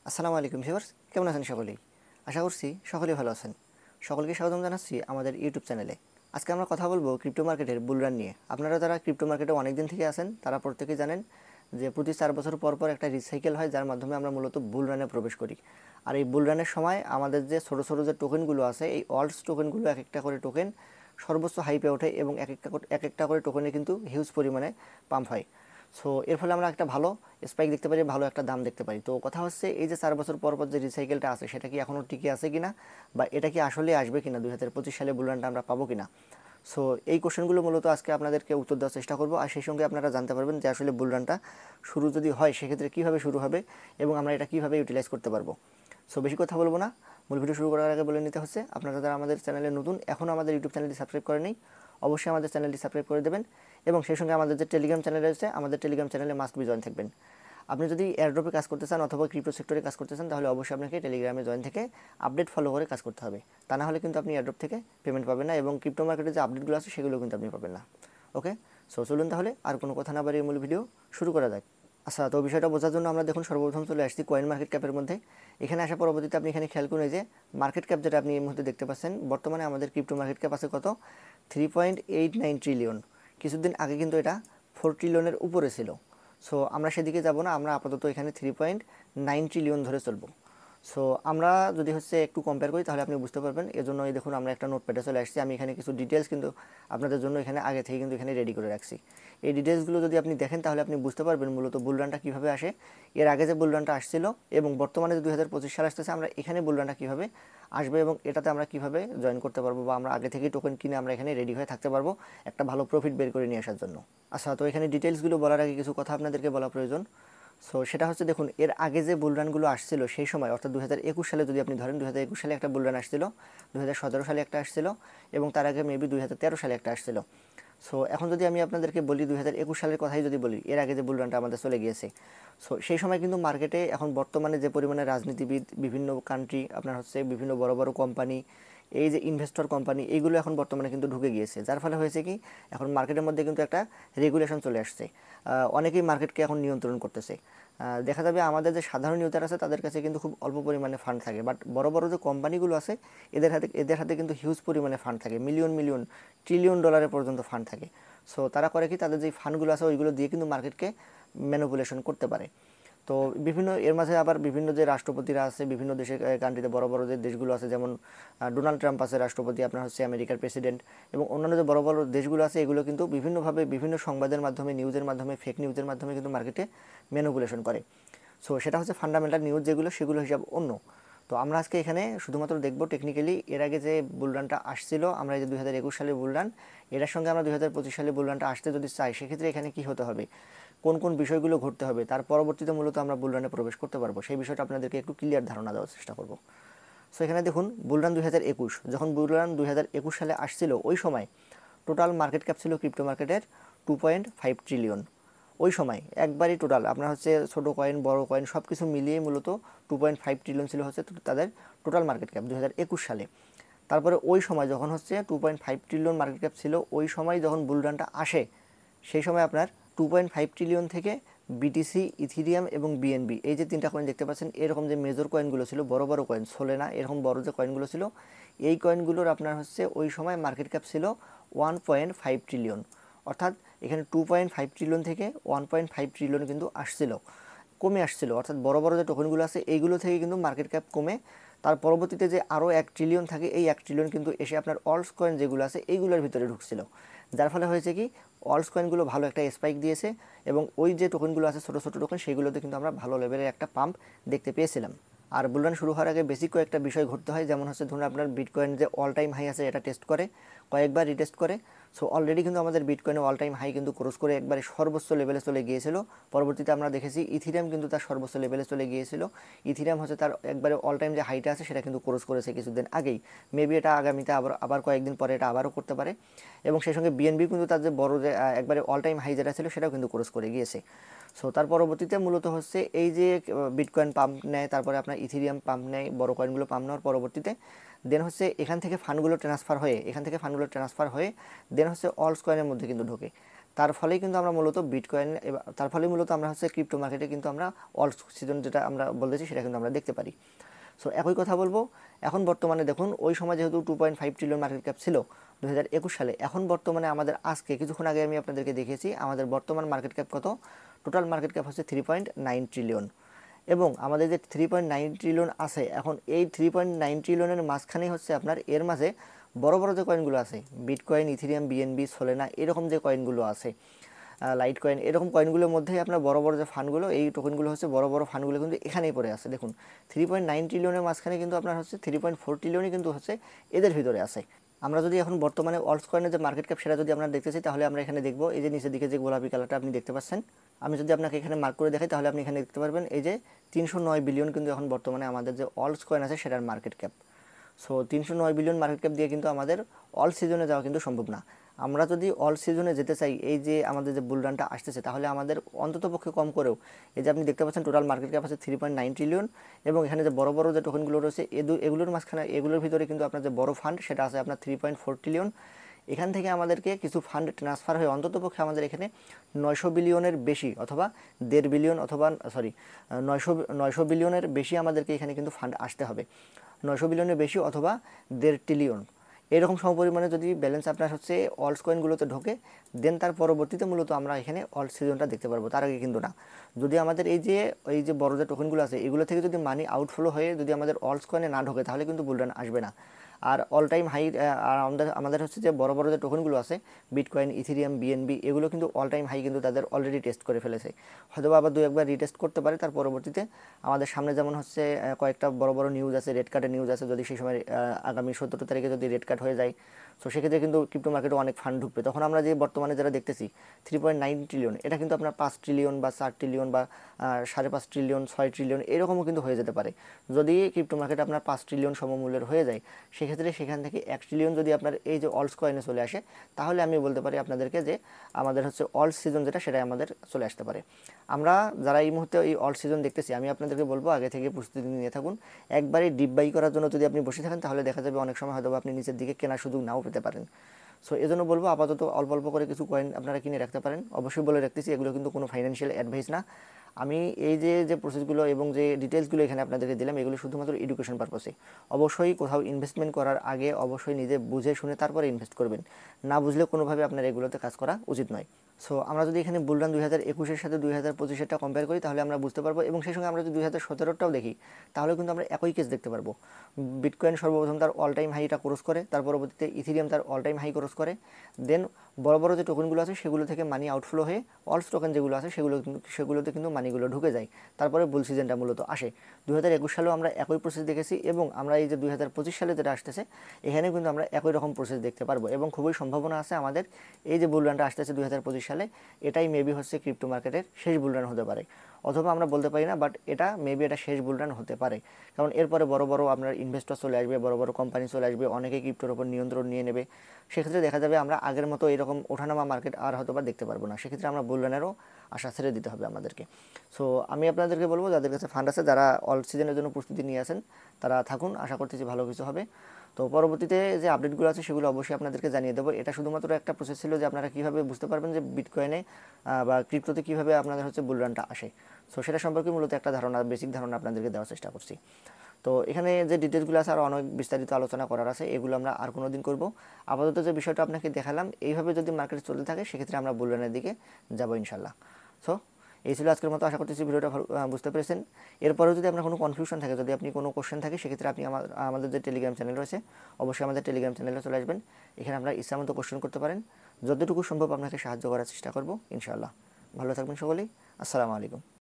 আসসালামু আলাইকুম ভিউয়ার্স, কেমন আছেন সকলেই? আশা করছি সকলেই ভালো আছেন। সকলকে স্বাগতম জানাচ্ছি আমাদের ইউটিউব চ্যানেলে। আজকে আমরা কথা বলবো ক্রিপ্টো মার্কেটের বুল রান নিয়ে। আপনারা যারা ক্রিপ্টো মার্কেটে অনেক দিন থেকে আছেন তারা প্রত্যেকেই জানেন যে প্রতি 4 বছর পর পর একটা রিসাইকেল হয়, যার মাধ্যমে আমরা মূলত বুল রানে প্রবেশ করি। আর এই বুল রানের সময় আমাদের যে ছোটো ছোটো যে টোকেনগুলো আছে, এই অল্টস টোকেনগুলো এক একটা করে টোকেন সর্বোচ্চ হাইপে ওঠে এবং এক একটা করে টোকেনে কিন্তু হিউজ পরিমাণে পাম্প হয়। সো এর ফলে আমরা একটা ভালো স্পাইক দেখতে পারি, ভালো একটা দাম দেখতে পারি। তো কথা হচ্ছে, এই যে 4 বছর পর পর যে রিসাইকেলটা আছে সেটা কি এখনও টিকে আছে কিনা, বা এটা কি আসলে আসবে কিনা, 2025 সালে বুলানটা আমরা পাবো কিনা। সো এই কোশ্চেনগুলো মূলত আজকে আপনাদেরকে উত্তর দেওয়ার চেষ্টা করবো। আর সেই সঙ্গে আপনারা জানতে পারবেন যে আসলে বুলরানটা শুরু যদি হয় সেক্ষেত্রে কীভাবে শুরু হবে এবং আমরা এটা কীভাবে ইউটিলাইজ করতে পারবো। সো বেশি কথা বলবো না, মূল ভিডিও শুরু করার আগে বলে নিতে হচ্ছে, আপনারা যারা আমাদের চ্যানেলে নতুন, এখনও আমাদের ইউটিউব চ্যানেলটি সাবস্ক্রাইব করেনি, অবশ্যই আমাদের চ্যানেলটি সাবস্ক্রাইব করে দেবেন এবং সেই সঙ্গে আমাদের যে টেলিগ্রাম চ্যানেল রয়েছে, আমাদের টেলিগ্রাম চ্যানেলে মাস্ট বি জয়েন থাকবেন। আপনি যদি এয়ারড্রপে কাজ করতে চান অথবা ক্রিপ্টো সেক্টরে কাজ করতে চান, তাহলে অবশ্যই আপনাকে টেলিগ্রামে জয়েন থেকে আপডেট ফলো করে কাজ করতে হবে। তা না হলে কিন্তু আপনি এয়ারড্রপ থেকে পেমেন্ট পাবেন না এবং ক্রিপ্টো মার্কেটে যে আপডেটগুলো আছে সেগুলো কিন্তু আপনি পাবেন না। ওকে, সো চলুন তাহলে আর কোনো কথা না বাড়িয়ে মূল ভিডিও শুরু করা যাক। আচ্ছা, তো বিষয়টা বোঝার জন্য আমরা দেখুন সর্বপ্রথম চলে আসছি কয়েন মার্কেট ক্যাপের মধ্যে। এখানে আসা পরবর্তীতে আপনি এখানে খেয়াল করুন, যে মার্কেট ক্যাপ যেটা আপনি এই মুহূর্তে দেখতে পাচ্ছেন, বর্তমানে আমাদের ক্রিপ্টো মার্কেট ক্যাপ আছে কত, 3.89 ট্রিলিয়ন। কিছুদিন আগে কিন্তু এটা 4 ট্রিলিয়নের উপরে ছিল। সো আমরা সেদিকে যাব না, আমরা আপাতত এখানে 3.9 ট্রিলিয়ন ধরে চলবো। সো আমরা যদি একটু কম্পেয়ার করি তাহলে আপনি বুঝতে পারবেন। এজন্য এই দেখুন আমরা একটা নোটপ্যাডে চলে আসছি। আমি এখানে কিছু ডিটেলস কিন্তু আপনাদের জন্য এখানে আগে থেকে কিন্তু এখানে রেডি করে রাখছি। এই ডিটেলসগুলো যদি আপনি দেখেন তাহলে আপনি বুঝতে পারবেন মূলত বুলরানটা কীভাবে আসে, এর আগে যে বুলরানটা আসছিল এবং বর্তমানে যে 2025 সাল আসতেছে, আমরা এখানে বুলরানটা কীভাবে আসবে এবং এটাতে আমরা কীভাবে জয়েন করতে পারবো, বা আমরা আগে থেকেই টোকেন কিনে আমরা এখানে রেডি হয়ে থাকতে পারবো একটা ভালো প্রফিট বের করে নিয়ে আসার জন্য। আচ্ছা, তো এখানে ডিটেলসগুলো বলার আগে কিছু কথা আপনাদেরকে বলা প্রয়োজন। সো সেটা দেখুন, এর আগে যে বুলরানগুলো আসছিল সেই সময়, অর্থাৎ 2021 সালে যদি আপনি ধরেন, 2021 সালে একটা বুলরান আসছিল, 2017 সালে একটা আসছিল এবং তার আগে মেবি 2013 সালে একটা আসছিল। সো এখন যদি আমি আপনাদেরকে বলি 2021 সালের কথাই যদি বলি, এর আগে যে বুলরানটা আমাদের চলে গিয়েছে, সো সেই সময় কিন্তু মার্কেটে এখন বর্তমানে যে পরিমাণে রাজনীতিবিদ, বিভিন্ন কান্ট্রি, আপনার বিভিন্ন বড় বড় কোম্পানি, এই যে ইনভেস্টর কোম্পানি, এইগুলো এখন বর্তমানে কিন্তু ঢুকে গিয়েছে। যার ফলে হয়েছে কি, এখন মার্কেটের মধ্যে কিন্তু একটা রেগুলেশন চলে আসছে। অনেকেই মার্কেটকে এখন নিয়ন্ত্রণ করতেছে। দেখা যাবে আমাদের যে সাধারণ ইউজার আছে তাদের কাছে কিন্তু খুব অল্প পরিমাণে ফান্ড থাকে, বাট বড় বড় যে কোম্পানিগুলো আছে এদের হাতে কিন্তু হিউজ পরিমাণে ফান্ড থাকে, মিলিয়ন মিলিয়ন ট্রিলিয়ন ডলারের পর্যন্ত ফান্ড থাকে। সো তারা করে কি, তাদের যে ফান্ডগুলো আছে ওইগুলো দিয়ে কিন্তু মার্কেটকে ম্যানিপুলেশন করতে পারে। তো বিভিন্ন এর মাঝে আবার বিভিন্ন যে রাষ্ট্রপতিরা আছে, বিভিন্ন দেশের কান্ট্রিতে বড় বড় যে দেশগুলো আছে, যেমন ডোনাল্ড ট্রাম্প আছে রাষ্ট্রপতি, আপনার আমেরিকার প্রেসিডেন্ট, এবং অন্যান্য যে বড় বড় দেশগুলো আছে, এগুলো কিন্তু বিভিন্নভাবে বিভিন্ন সংবাদের মাধ্যমে, নিউজের মাধ্যমে, ফেক নিউজের মাধ্যমে কিন্তু মার্কেটে ম্যানিপুলেশন করে। সো সেটা ফান্ডামেন্টাল নিউজ যেগুলো, সেগুলো হিসাব অন্য। তো আমরা আজকে এখানে শুধুমাত্র দেখব টেকনিক্যালি এর আগে যে বুলরানটা আসছিল, আমরা এই যে 2021 সালের বুলরান, এটার সঙ্গে আমরা 2025 সালের বুলরানটা আসতে যদি চাই, সেক্ষেত্রে এখানে কী হতে হবে, কোন কোন বিষয়গুলো ঘটতে হবে, তার পরবর্তীতে মূলত আমরা বুলরানে প্রবেশ করতে পারবো, সেই বিষয়টা আপনাদেরকে একটু ক্লিয়ার ধারণা দেওয়ার চেষ্টা করব। সো এখানে দেখুন, বুলরান 2021, যখন বুলরান 2021 সালে আসছিল, ওই সময় টোটাল মার্কেট ক্যাপ ছিল ক্রিপ্টো মার্কেটের 2.5 ট্রিলিয়ন। ওই সময় একবারই টোটাল আপনার ছোটো কয়েন, বড় কয়েন সব কিছু মিলিয়ে মূলত 2.5 ট্রিলিয়ন ছিল তাদের টোটাল মার্কেট ক্যাপ 2021 সালে। তারপরে ওই সময় যখন 2.5 ট্রিলিয়ন মার্কেট ক্যাপ ছিল, ওই সময় যখন বুলরানটা আসে, সেই সময় আপনার 2.5 ট্রিলিয়ন থেকে বিটিসি, ইথিরিয়াম এবং বিএনবি, এই যে তিনটা কয়েন দেখতে পাচ্ছেন, এরকম যে মেজর কয়েনগুলো ছিল, বড় বড় কয়েন, সোলেনা, এরকম বড় যে কয়েনগুলো ছিল, এই কয়েনগুলোর আপনার ওই সময় মার্কেট ক্যাপ ছিল 1.5 ট্রিলিয়ন। অর্থাৎ এখানে 2.5 ট্রিলিয়ন থেকে 1.5 ট্রিলিয়ন কিন্তু কমে আসছিল। অর্থাৎ বড় বড় যে টোকেনগুলো আছে এইগুলো থেকে কিন্তু মার্কেট ক্যাপ কমে, তার পরবর্তীতে যে আরও 1 ট্রিলিয়ন থাকে, এই 1 ট্রিলিয়ন কিন্তু এসে আপনার অল্টস কয়েন যেগুলো আছে এইগুলোর ভিতরে ঢুকছিল। যার ফলে হয়েছে কি, অল্টস কয়েনগুলো ভালো একটা স্পাইক দিয়েছে এবং ওই যে টোকেনগুলো আছে ছোটো ছোটো টোকেন, সেগুলোতে কিন্তু আমরা ভালো লেভেলের একটা পাম্প দেখতে পেয়েছিলাম। আর বুলরান শুরু হওয়ার আগে বেসিক কয়েকটা বিষয় ঘটতে হয়, যেমন ধরুন আপনার বিটকয়েন যে অল টাইম হাই আছে এটা টেস্ট করে, কয়েকবার রিটেস্ট করে। সো অলরেডি কিন্তু আমাদের বিটকয়েনে অল টাইম হাই কিন্তু ক্রস করে একবারে সর্বোচ্চ লেভেলে চলে গিয়েছিল। পরবর্তীতে আমরা দেখেছি ইথিরিয়াম কিন্তু তার সর্বোচ্চ লেভেলে চলে গিয়েছিল। ইথিরিয়াম তার একবারে অল টাইম যে হাইটা আছে সেটা কিন্তু ক্রস করেছে কিছুদিন আগেই। মেবি এটা আগামীতে আবার কয়েকদিন পরে এটা আবারও করতে পারে। এবং সেই সঙ্গে বিএনবি কিন্তু তার যে বড় যে একবারে অল টাইম হাই যেটা ছিল সেটাও কিন্তু ক্রস করে গিয়েছে। সো তার পরবর্তীতে মূলত এই যে বিটকয়েন পাম্প নেয়, তারপরে আপনার ইথিরিয়াম পাম্প নেয়, বড় কয়েনগুলো পাম্প নেওয়ার পরবর্তীতে দেন এখান থেকে ফান্ডগুলো ট্রান্সফার হয়ে দেন অলস কয়েনের মধ্যে কিন্তু ঢোকে। তার ফলেই কিন্তু আমরা মূলত বিটকয়েন, তার ফলে মূলত আমরা হচ্ছে ক্রিপ্টো মার্কেটে কিন্তু আমরা অল সিজন যেটা আমরা বলতেছি সেটা কিন্তু আমরা দেখতে পারি। সো একই কথা বলবো, এখন বর্তমানে দেখুন ওই সময় যেহেতু 2.5 ট্রিলিয়ন মার্কেট ক্যাপ ছিল 2021 সালে, এখন বর্তমানে আমাদের আজকে কিছুক্ষণ আগে আমি আপনাদেরকে দেখিয়েছি আমাদের বর্তমান মার্কেট ক্যাপ কত। টোটাল মার্কেট ক্যাপ হচ্ছে 3.9 ট্রিলিয়ন। এবং আমাদের যে 3.9 ট্রিলিয়ন আছে, এখন এই 3.9 ট্রিলিয়নের মাঝখানেই হচ্ছে আপনার এর মাঝে বড় বড় যে কয়েনগুলো আছে, বিটকয়েন, ইথেরিয়াম, বিএনবি, সোলেনা, এরকম যে কয়েনগুলো আছে, লাইট কয়েন, এরকম কয়েনগুলোর মধ্যেই আপনার বড় বড় যে ফান্ডগুলো, এই টোকেনগুলো হচ্ছে বড় বড় ফান্ডগুলো কিন্তু এখানেই পড়ে আছে। দেখুন 3.9 ট্রিলিয়নের মাঝখানে কিন্তু আপনার হচ্ছে 3.4 ট্রিলিয়নই কিন্তু হচ্ছে এদের ভিতরে আছে। আমরা যদি এখন বর্তমানে অল্টস কয়েনের যে মার্কেট ক্যাপ সেটা যদি আমরা দেখতেছি, তাহলে আমরা এখানে দেখব এই যে নিচের দিকে যে গোলাপি কালারটা আপনি দেখতে পাচ্ছেন, আমি যদি আপনাকে এখানে মার্ক করে দেখাই তাহলে আপনি এখানে দেখতে পারবেন এই যে 309 বিলিয়ন কিন্তু এখন বর্তমানে আমাদের যে অল্টস কয়েন আছে সেটার market cap. So 309 billion market cap দিয়ে কিন্তু আমাদের অল সিজনে যাওয়া কিন্তু সম্ভব না। আমরা যদি অল সিজনে যেতে চাই, এই যে আমাদের যে বুল রানটা আসতেছে, তাহলে আমাদের অন্ততপক্ষে কম করেও এই যে আপনি দেখতে পাচ্ছেন টোটাল মার্কেট ক্যাপ আছে 3.9 ট্রিলিয়ন, এবং এখানে যে বড় বড় যে টোকেনগুলো রয়েছে এগুলোর মাঝখানে, এগুলোর ভিতরে কিন্তু আপনার যে বড় ফান্ড সেটা আছে আপনার 3.4 ট্রিলিয়ন। এখান থেকে আমাদেরকে কিছু ফান্ড ট্রান্সফার হয়ে অন্ততপক্ষে আমাদের এখানে 900 বিলিয়নের বেশি, অথবা 1.5 বিলিয়ন, অথবা সরি 900 বিলিয়নের বেশি আমাদেরকে এখানে কিন্তু ফান্ড আসতে হবে। 900 বিলিয়নের বেশি অথবা 1.5 ট্রিলিয়ন, এরকম সমপরিমাণে যদি ব্যালেন্স আপনার হচ্ছে অল্টস কয়েনগুলোতে ঢোকে, দেন তার পরবর্তীতে মূলত আমরা এখানে অল্ট সিজনটা দেখতে পারবো, তার আগে কিন্তু না। যদি আমাদের এই যে বড় যে টোকেনগুলো আছে এগুলো থেকে যদি মানি আউটফ্লো হয়ে যদি আমাদের অল্টস কয়েনে না ঢোকে, তাহলে কিন্তু বুলরান আসবে না। আর অল টাইম হাই, আর আমাদের হচ্ছে যে বড় বড় যে টোকেনগুলো আছে, বিটকয়েন, ইথেরিয়াম, বিএনবি, এগুলো কিন্তু অল টাইম হাই কিন্তু তাদের অলরেডি টেস্ট করে ফেলেছে। হয়তো আবার দু একবার রিটেস্ট করতে পারে, তার পরবর্তীতে আমাদের সামনে যেমন হচ্ছে কয়েকটা বড় বড় নিউজ আছে, রেড কার্ডের নিউজ আছে, যদি সেই সময় আগামী 17 তারিখে যদি রেড কার্ড হয়ে যায়, সো সেক্ষেত্রে কিন্তু ক্রিপ্টো মার্কেটে অনেক ফান্ড ঢুকবে। তখন আমরা যে বর্তমানে যারা দেখতেছি 3.9 ট্রিলিয়ন, এটা কিন্তু আপনার 5 ট্রিলিয়ন বা 4 ট্রিলিয়ন বা 5.5 ট্রিলিয়ন, 6 ট্রিলিয়ন এরকমও কিন্তু হয়ে যেতে পারে। যদি ক্রিপ্টো মার্কেট আপনার 5 ট্রিলিয়ন সমমূল্যের হয়ে যায়, সেক্ষেত্রে সেখান থেকে 1 ট্রিলিয়ন যদি আপনার এই যে অল্টস কয়েনে চলে আসে, তাহলে আমি বলতে পারি আপনাদেরকে যে আমাদের হচ্ছে অল্ট সিজন যেটা সেটাই আমাদের চলে আসতে পারে। আমরা যারা এই মুহূর্তে এই অল্ট সিজন দেখতেছি, আমি আপনাদেরকে বলবো আগে থেকে প্রস্তুতি নিয়ে থাকুন। একবারে ডিপ বাই করার জন্য যদি আপনি বসে থাকেন, তাহলে দেখা যাবে অনেক সময় হয়তো আপনি নিচের দিকে কেনার সুযোগ নাও পেতে পারেন। সো এজন্য বলবো আপাতত অল্প অল্প করে কিছু কয়েন আপনারা কিনে রাখতে পারেন। অবশ্যই বলে রাখতেছি, এগুলো কিন্তু কোনো ফাইন্যান্সিয়াল অ্যাডভাইস না। আমি এই যে প্রসেসগুলো এবং যে ডিটেলসগুলো এখানে আপনাদেরকে দিলাম, এগুলো শুধুমাত্র এডুকেশন পারপসে। অবশ্যই কোথাও ইনভেস্টমেন্ট করার আগে অবশ্যই নিজে বুঝে শুনে তারপরে ইনভেস্ট করবেন। না বুঝলে কোনোভাবে আপনার এগুলোতে কাজ করা উচিত নয়। সো আমরা যদি এখানে বুলরান 2021-এর সাথে 2025-এরটা কম্পেয়ার করি, তাহলে আমরা বুঝতে পারবো, এবং সেই সঙ্গে আমরা যদি 2017-টাও দেখি, তাহলে কিন্তু আমরা একই কেস দেখতে পারবো। বিটকয়েন সর্বপ্রথম তার অল টাইম হাইটা ক্রস করে, তার পরবর্তীতে ইথেরিয়াম তার অল টাইম হাই ক্রস করে, দেন বড় বড় যে টোকেনগুলো আছে সেগুলো থেকে মানি আউটফ্লো হয়ে অল্টস টোকেন যেগুলো আছে সেগুলোতে কিন্তু মানিগুলো ঢুকে যায়। তারপরে বুল সিজনটা মূলত আসে। 2021 সালেও আমরা একই প্রসেস দেখেছি, এবং আমরা এই যে 2025 সালে যেটা আসতেছে, এখানেও কিন্তু আমরা একই রকম প্রসেস দেখতে পারবো, এবং খুবই সম্ভাবনা আছে আমাদের এই যে বুল রানটা আসতেছে 2025 সালে, এটাই মেবি হচ্ছে ক্রিপ্টো মার্কেটের শেষ বুল রান হতে পারে। অথবা আমরা বলতে পারি না, বাট এটা মেবি এটা শেষ বুল রান হতে পারে। কারণ এরপরে বড় বড় আপনার ইনভেস্টর চলে আসবে, বড় বড় কোম্পানি চলে আসবে, অনেকে ক্রিপ্টোর উপর নিয়ন্ত্রণ নিয়ে নেবে। সেক্ষেত্রে দেখা যাবে আমরা আগের মতো এরকম ওঠানামা মার্কেট আর হয়তো বা দেখতে পারবো না। সেক্ষেত্রে আমরা বুল রানেরও আশা ছেড়ে দিতে হবে আমাদেরকে। সো আমি আপনাদেরকে বলবো, যাদের কাছে ফান্ড আছে, যারা অল সিজনের জন্য প্রস্তুতি নিয়ে আছেন, তারা থাকুন, আশা করতেছি ভালো কিছু হবে। তো পরবর্তীতে যে আপডেটগুলো আছে সেগুলো অবশ্যই আপনাদেরকে জানিয়ে দেবো। এটা শুধুমাত্র একটা প্রসেস ছিল যে আপনারা কীভাবে বুঝতে পারবেন যে বিটকয়েনে বা ক্রিপ্টোতে কীভাবে আপনাদের হচ্ছে বুল রানটা আসে। সো সেটা সম্পর্কে মূলত একটা ধারণা, বেসিক ধারণা আপনাদেরকে দেওয়ার চেষ্টা করছি। তো এখানে যে ডিটেলসগুলো আছে আরও অনেক বিস্তারিত আলোচনা করার আছে, এগুলো আমরা আর কোনো দিন করবো। আপাতত যে বিষয়টা আপনাকে দেখালাম, এইভাবে যদি মার্কেট চলতে থাকে, সেক্ষেত্রে আমরা বুল রানের দিকে যাবো ইনশাল্লাহ। সো এই ছিল আজকের মতো, আশা করতেছি ভিডিওটা বুঝতে পেরেছেন। এরপরেও যদি আপনার কোনো কনফিউশন থাকে, যদি আপনি কোনো কোশ্চেন থাকে, সেক্ষেত্রে আপনি আমাদের যে টেলিগ্রাম চ্যানেল রয়েছে, অবশ্যই আমাদের টেলিগ্রাম চ্যানেলে চলে আসবেন। এখানে আপনারা ইচ্ছামতো কোশ্চেন করতে পারেন, যতটুকু সম্ভব আপনাকে সাহায্য করার চেষ্টা করবো ইনশাআল্লাহ। ভালো থাকবেন সকলেই। আসসালামু আলাইকুম।